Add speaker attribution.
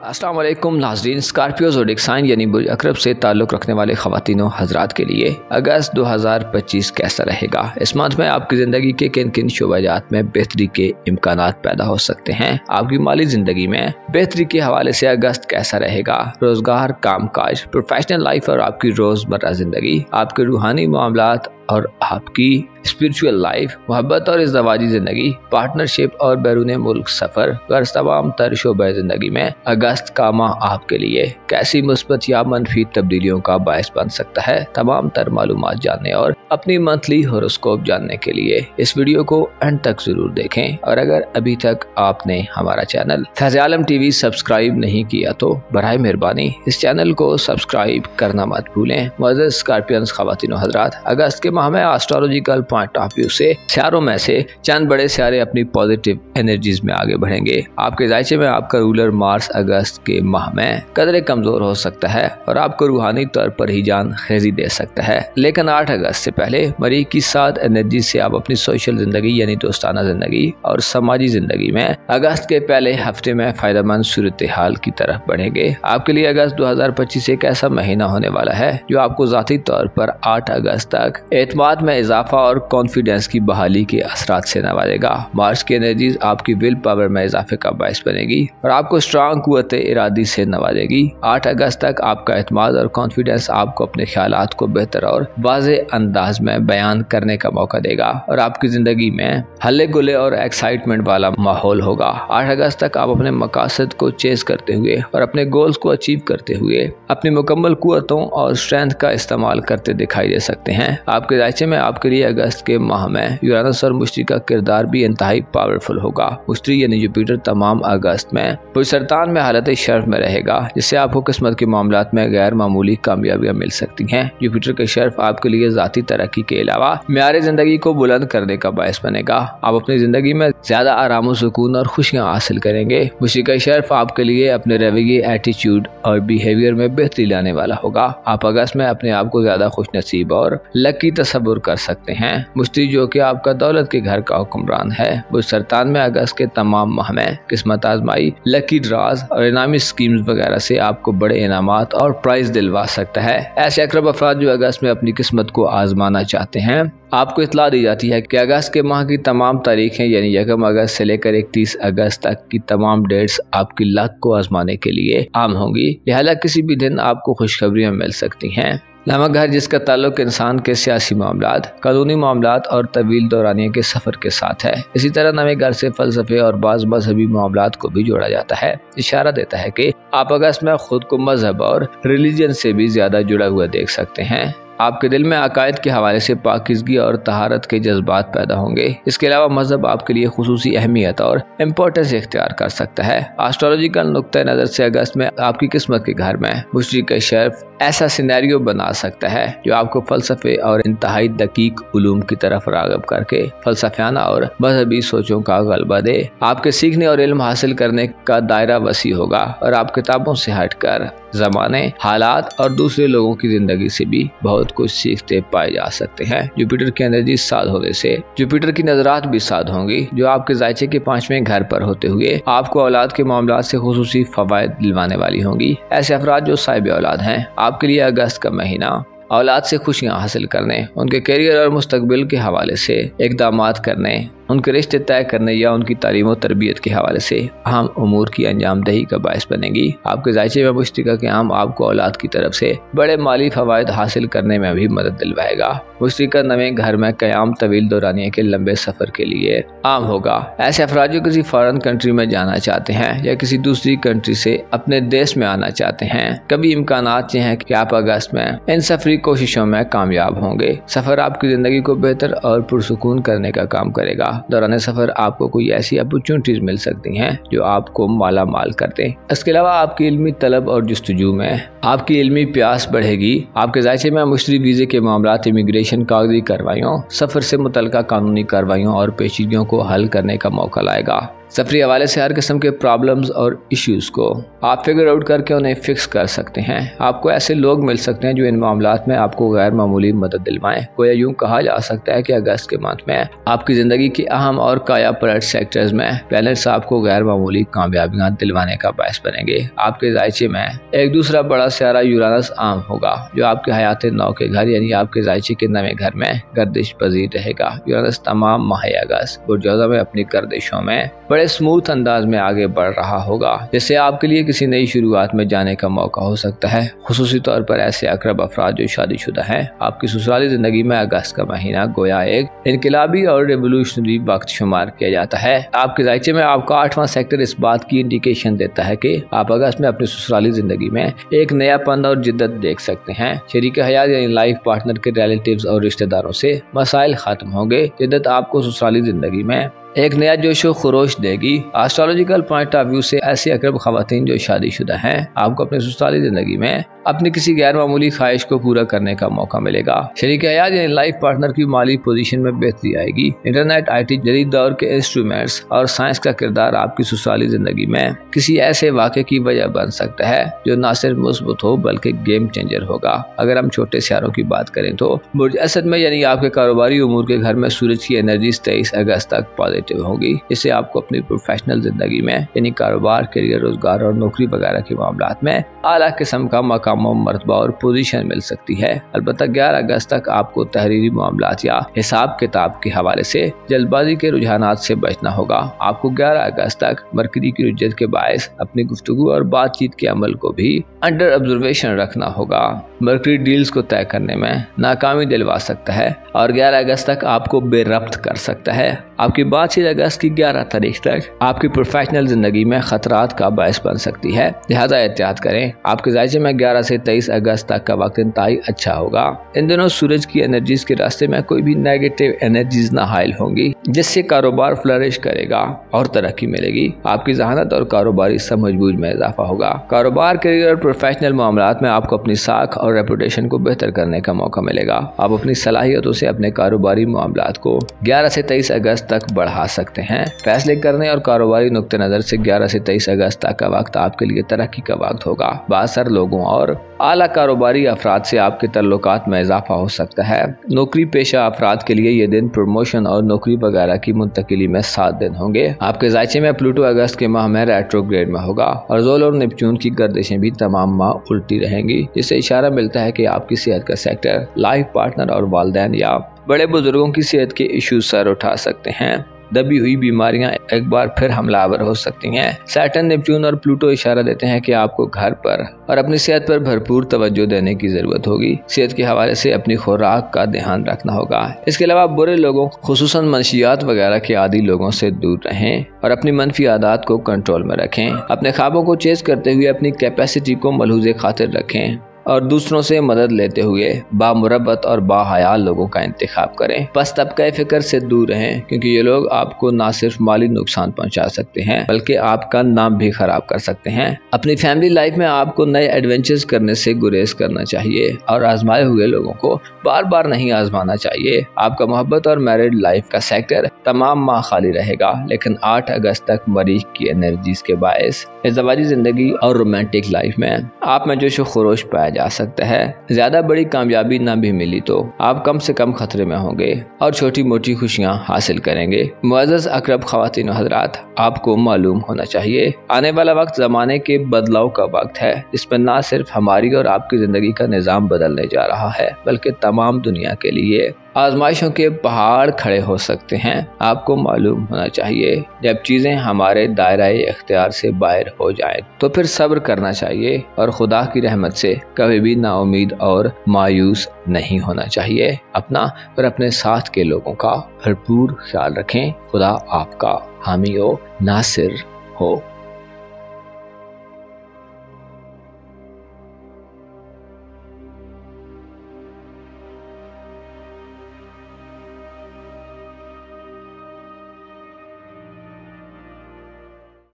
Speaker 1: अस्सलाम वालेकुम नाज़रीन। स्कॉर्पियो ज़ोडिएक साइन यानी बुर्ज अक़रब से ताल्लुक़ रखने वाले ख़वातीनो हज़रात के लिए अगस्त 2025 कैसा रहेगा। इस मंथ में आपकी ज़िंदगी के किन किन शोबाजात में बेहतरी के इम्कानात पैदा हो सकते हैं। आपकी माली ज़िंदगी में बेहतरी के हवाले से अगस्त कैसा रहेगा। रोज़गार, काम काज, प्रोफेशनल लाइफ और आपकी रोज़मर्रा ज़िंदगी, आपके रूहानी मामलात और आपकी स्पिरिचुअल लाइफ, मोहब्बत और इज़्दवाजी ज़िंदगी, पार्टनरशिप और बैरून मुल्क सफ़र, गर्ज तमाम तर शोबे ज़िंदगी में अगस्त का माह आपके लिए कैसी मुस्बत या मनफी तब्दीलियों का बायस बन सकता है। तमाम तर मालूमात जानने और अपनी मंथली होरोस्कोप जानने के लिए इस वीडियो को एंड तक ज़रूर देखें। और अगर अभी तक आपने हमारा चैनल फैज़ आलम टीवी सब्सक्राइब नहीं किया तो बराए मेहरबानी इस चैनल को सब्सक्राइब करना मत भूलें। मुअज़्ज़ज़ स्कॉर्पियंस ख़वातीनो हज़रात, अगस्त के माह में एस्ट्रोलॉजिकल पॉइंट ऑफ व्यू से सियारों में से चंद बड़े सियारे अपनी पॉजिटिव एनर्जीज में आगे बढ़ेंगे। आपके जायचे में आपका रूलर मार्स अगस्त के माह में कदरे कमजोर हो सकता है और आपको रूहानी तौर पर ही जान खेजी दे सकता है। लेकिन 8 अगस्त से पहले मरीज की 7 एनर्जी से आप अपनी सोशल जिंदगी यानी दोस्ताना जिंदगी और समाजी जिंदगी में अगस्त के पहले हफ्ते में फायदेमंद सूरत हाल की तरफ बढ़ेंगे। आपके लिए अगस्त 2025 एक ऐसा महीना होने वाला है जो आपको जाती तौर पर 8 अगस्त तक एतमाद में इजाफा और कॉन्फिडेंस की बहाली के असरात से नवाजेगा। मार्च की एनर्जीज आपकी विल पावर में इजाफे का बायस बनेगी और आपको स्ट्रांग कुव्वत इरादी से नवाजेगी। 8 अगस्त तक आपका एतमाद और कॉन्फिडेंस आपको अपने ख्यालात को बेहतर और वाज़े अंदाज में बयान करने का मौका देगा और आपकी जिंदगी में हल्ले गुल्ले और एक्साइटमेंट वाला माहौल होगा। 8 अगस्त तक आप अपने मकासद को चेज करते हुए और अपने गोल्स को अचीव करते हुए अपनी मुकम्मल कुव्वतों और स्ट्रेंथ का इस्तेमाल करते दिखाई दे सकते हैं। आपके जायचे में आपके लिए अगस्त के माह में यूरेनस और मुश्तरी का किरदार भी इंतहाई पावरफुल होगा। मुश्तरी यानी जुपिटर तमाम अगस्त में बुर्ज सरतान में हालत शर्फ में रहेगा, जिससे आपको किस्मत के मामलात में गैर मामूली कामयाबियां मिल सकती हैं। जुपिटर के शर्फ आपके लिए जाती तरक्की के अलावा म्यार जिंदगी को बुलंद करने का बायस बनेगा। आप अपनी जिंदगी में ज्यादा आराम और सुकून और खुशियां हासिल करेंगे। मुश्तरी का शर्फ आपके लिए अपने रवैये, एटीट्यूड और बिहेवियर में बेहतरी लाने वाला होगा। आप अगस्त में अपने आप को ज्यादा खुश नसीब और लकी तसव्वुर कर सकते हैं। मुश्तरी जो कि आपका दौलत के घर का हुक्मरान है, बुर्ज सरतान में अगस्त के तमाम माह में किस्मत आजमाई, लकी ड्राज और इनामी स्कीम्स वगैरह से आपको बड़े इनामात और प्राइज दिलवा सकता है। ऐसे अकरब अफराद जो अगस्त में अपनी किस्मत को आजमाना चाहते हैं, आपको इतला दी जाती है कि अगस्त के माह की तमाम तारीखें यानी 1 अगस्त से लेकर 31 अगस्त तक की तमाम डेट्स आपकी लक को आजमाने के लिए आम होंगी। लिहाजा किसी भी दिन आपको खुशखबरियां मिल सकती हैं। नवा घर जिसका ताल्लुक इंसान के सियासी मामलात, कानूनी मामलात और तवील दौरानिया के सफ़र के साथ है। इसी तरह नवे घर से फ़लसफ़े और बाज़ मजहबी मामलात को भी जोड़ा जाता है। इशारा देता है कि आप अगस्त में खुद को मजहब और रिलीजन से भी ज़्यादा जुड़ा हुआ देख सकते हैं। आपके दिल में अकायद के हवाले से पाकिज़गी और तहारत के जज्बात पैदा होंगे। इसके अलावा मजहब आपके लिए खुसूसी अहमियत और इम्पोर्टेंस इख्तियार कर सकता है। एस्ट्रोलॉजिकल नुक्ते नज़र से अगस्त में आपकी किस्मत के घर में मुश्तरी का शर्फ ऐसा सिनेरियो बना सकता है जो आपको फ़लसफ़े और इंतहाई दकीक उलूम की तरफ राग़िब करके फ़लसफ़ियाना और मजहबी सोचों का गलबा दे। आपके सीखने और इल्म हासिल करने का दायरा वसी होगा और आप किताबों से हटकर ज़माने, हालात और दूसरे लोगों की ज़िंदगी से भी बहुत कुछ सीखते पाए जा सकते हैं। जुपिटर की एनर्जी साध होने से जुपिटर की नजरात भी साध होंगी जो आपके जायचे के 5वें घर पर होते हुए आपको औलाद के मामलात से खुसूसी फवायद दिलवाने वाली होंगी। ऐसे अफराद जो साहिब औलाद हैं, आपके लिए अगस्त का महीना औलाद से खुशियां हासिल करने, उनके करियर और मुस्तकबिल के हवाले से इक़दामात करने, उनके रिश्ते तय करने या उनकी तालीम और तरबियत के हवाले से अहम उमूर की अंजामदही का बायस बनेगी। आपके जायचे में मुश्तरी का क़याम आपको औलाद की तरफ से बड़े माली फ़वायद हासिल करने में भी मदद दिलवाएगा। मुश्तरी का नवे घर में क़याम तवील दौरानिया के लंबे सफ़र के लिए आम होगा। ऐसे अफराद जो किसी फ़ॉरेन कंट्री में जाना चाहते हैं या किसी दूसरी कंट्री से अपने देश में आना चाहते हैं, कभी इम्कानात हैं कि आप अगस्त में इन सफरी कोशिशों में कामयाब होंगे। सफ़र आपकी ज़िंदगी को बेहतर और पुरसुकून करने का काम करेगा। दौरान सफर आपको कोई ऐसी अपॉर्चुनिटीज मिल सकती हैं जो आपको माला माल कर दें। इसके अलावा आपकी इल्मी तलब और जुस्तजू में आपकी इल्मी प्यास बढ़ेगी। आपके जायचे में मुश्तरी वीज़े के मामलात, इमिग्रेशन, कागजी कार्रवाइयों, सफ़र से मुतल्लिका कानूनी कार्रवाइयों और पेचीदगियों को हल करने का मौका लाएगा। सफरी हवाले से हर किस्म के प्रॉब्लम्स और इश्यूज को आप फिगर आउट करके उन्हें फिक्स कर सकते हैं। आपको ऐसे लोग मिल सकते हैं जो इन मामलात में आपको गैर मामूली मदद दिलवाएं। गोया यूं कहा जा सकता है कि अगस्त के मंथ में आपकी जिंदगी की अहम और काया पलट सेक्टर्स में प्लैनेट्स आपको गैर मामूली कामयाबियां दिलवाने का बायस बनेंगे। आपके जायचे में एक दूसरा बड़ा सियारा यूरानस आम होगा जो आपके हयात नौ के घर यानी आपके जायचे के नवे घर में गर्दिश पजीर रहेगा। यूरानस तमाम माह अगस्त बुर्जौजा में अपनी गर्दिशों में बड़े स्मूथ अंदाज में आगे बढ़ रहा होगा, जिससे आपके लिए किसी नई शुरुआत में जाने का मौका हो सकता है। खुसूसी तौर पर ऐसे अकरब अफराद जो शादीशुदा हैं, आपकी ससुराली जिंदगी में अगस्त का महीना गोया एक इनकलाबी और रेवोल्यूशनरी वक्त शुमार किया जाता है। आपके जायचे में आपका 8वां सेक्टर इस बात की इंडिकेशन देता है कि आप अगस्त में अपनी ससुराली जिंदगी में एक नयापन और जिद्दत देख सकते हैं। शरीक हयात यानी लाइफ पार्टनर के रिलेटिव्स और रिश्तेदारों से मसाइल खत्म होंगे। जिद्दत आपको ससुराली जिंदगी में एक नया जोशो खरोश देगी। एस्ट्रोलॉजिकल पॉइंट ऑफ व्यू से ऐसी अकरब खवातीन जो शादीशुदा हैं, आपको अपनी ससुराली जिंदगी में अपनी किसी गैर मामूली ख्वाहिश को पूरा करने का मौका मिलेगा। शरीक हयात यानी लाइफ पार्टनर की माली पोजीशन में बेहतरी आएगी। इंटरनेट, IT, जदीद दौर के इंस्ट्रूमेंट्स और साइंस का किरदार आपकी ससुराली जिंदगी में किसी ऐसे वाक़े की वजह बन सकता है जो न सिर्फ मुस्बत हो बल्कि गेम चेंजर होगा। अगर हम छोटे सियारों की बात करें तो बुर्ज असद में यानी आपके कारोबारी उमूर के घर में सूरज की एनर्जी 23 अगस्त तक पॉजिटिव होगी। इससे आपको अपनी प्रोफेशनल जिंदगी में यानी कारोबार, करियर, रोजगार और नौकरी वगैरह के मामलात में आला किस्म का मकाम, मर्तबा और पोजीशन मिल सकती है। अलबत्ता 11 अगस्त तक आपको तहरीरी मामलात या हिसाब किताब के हवाले से जल्दबाजी के रुझानात से बचना होगा। आपको 11 अगस्त तक मरकरी की रुज्जत के बायस अपनी गुफ्तगू और बातचीत के अमल को भी अंडर ऑब्जर्वेशन रखना होगा। मरकरी डील्स को तय करने में नाकामी दिलवा सकता है और 11 अगस्त तक आपको बेरब्त कर सकता है। आपकी बातचीत अगस्त की 11 तारीख तक आपकी प्रोफेशनल जिंदगी में खतरात का बायस बन सकती है, लिहाजा एहतियात करें। आपके जायचे में 11 से 23 अगस्त तक का वक्त इंतहाई अच्छा होगा। इन दिनों सूरज की एनर्जीज के रास्ते में कोई भी नेगेटिव एनर्जीज ना हाइल होंगी, जिससे कारोबार फ्लरिश करेगा और तरक्की मिलेगी। आपकी जहानत और कारोबारी समझबूझ में इजाफा होगा। कारोबार, करियर और प्रोफेशनल मामलात में आपको अपनी साख और रेपुटेशन को बेहतर करने का मौका मिलेगा। आप अपनी सलाहियतों से अपने कारोबारी मामलात को 11 से 23 अगस्त तक बढ़ा सकते हैं। फैसले करने और कारोबारी नुक्ते नजर से 11 से 23 अगस्त तक का वक्त आपके लिए तरक्की का वक्त होगा। बासर लोगों और आला कारोबारी अफराद से आपके तल्लुकात में इजाफा हो सकता है। नौकरी पेशा अफराद के लिए ये दिन प्रमोशन और नौकरी वगैरह की मुंतकिली में 7 दिन होंगे। आपके जायचे में प्लूटो अगस्त के माह में रेट्रोग्रेड में होगा और जोल और नेपच्यून की गर्दिशें भी तमाम माह उल्टी रहेंगी, जिससे इशारा मिलता है कि आपकी सेहत का सेक्टर, लाइफ पार्टनर और वालिदैन या बड़े बुजुर्गों की सेहत के इश्यूज सर उठा सकते हैं। दबी हुई बीमारियां एक बार फिर हमलावर हो सकती हैं। सैटर्न, नेपच्यून और प्लूटो इशारा देते हैं कि आपको घर पर और अपनी सेहत पर भरपूर तवज्जो देने की जरूरत होगी। सेहत के हवाले से अपनी खुराक का ध्यान रखना होगा। इसके अलावा बुरे लोगों, खुसूसन मनशियात वगैरह के आदी लोगों से दूर रहें और अपनी मनफी आदत को कंट्रोल में रखें। अपने ख्वाबों को चेज करते हुए अपनी कैपेसिटी को मलहूज़े खातिर रखें और दूसरों से मदद लेते हुए बामुरब्बत और बाहयाल लोगों का इंतखाब करें। बस तबका फिक्र से दूर रहें, क्योंकि ये लोग आपको ना सिर्फ माली नुकसान पहुंचा सकते हैं बल्कि आपका नाम भी खराब कर सकते हैं। अपनी फैमिली लाइफ में आपको नए एडवेंचर्स करने से गुरेज करना चाहिए और आजमाए हुए लोगों को बार बार नहीं आजमाना चाहिए। आपका मोहब्बत और मैरिड लाइफ का सेक्टर तमाम माह खाली रहेगा, लेकिन 8 अगस्त तक मरीज की एनर्जीज के बायस इज़्ज़वाजी जिंदगी और रोमांटिक लाइफ में आप में जोश व खरोश पाया जा सकता है। ज्यादा बड़ी कामयाबी ना भी मिली तो आप कम से कम खतरे में होंगे और छोटी मोटी खुशियां हासिल करेंगे। मुअज़्ज़ज़ अकरब ख़वातीन व हज़रात, आपको मालूम होना चाहिए आने वाला वक्त ज़माने के बदलाव का वक्त है, जिसमें ना सिर्फ हमारी और आपकी ज़िंदगी का निज़ाम बदलने जा रहा है बल्कि तमाम दुनिया के लिए आजमाइशों के पहाड़ खड़े हो सकते हैं। आपको मालूम होना चाहिए जब चीज़ें हमारे दायरे इख्तियार से बाहर हो जाएं तो फिर सब्र करना चाहिए और खुदा की रहमत से कभी भी नाउमीद और मायूस नहीं होना चाहिए। अपना और अपने साथ के लोगों का भरपूर ख्याल रखें। खुदा आपका हामी हो, नासिर हो।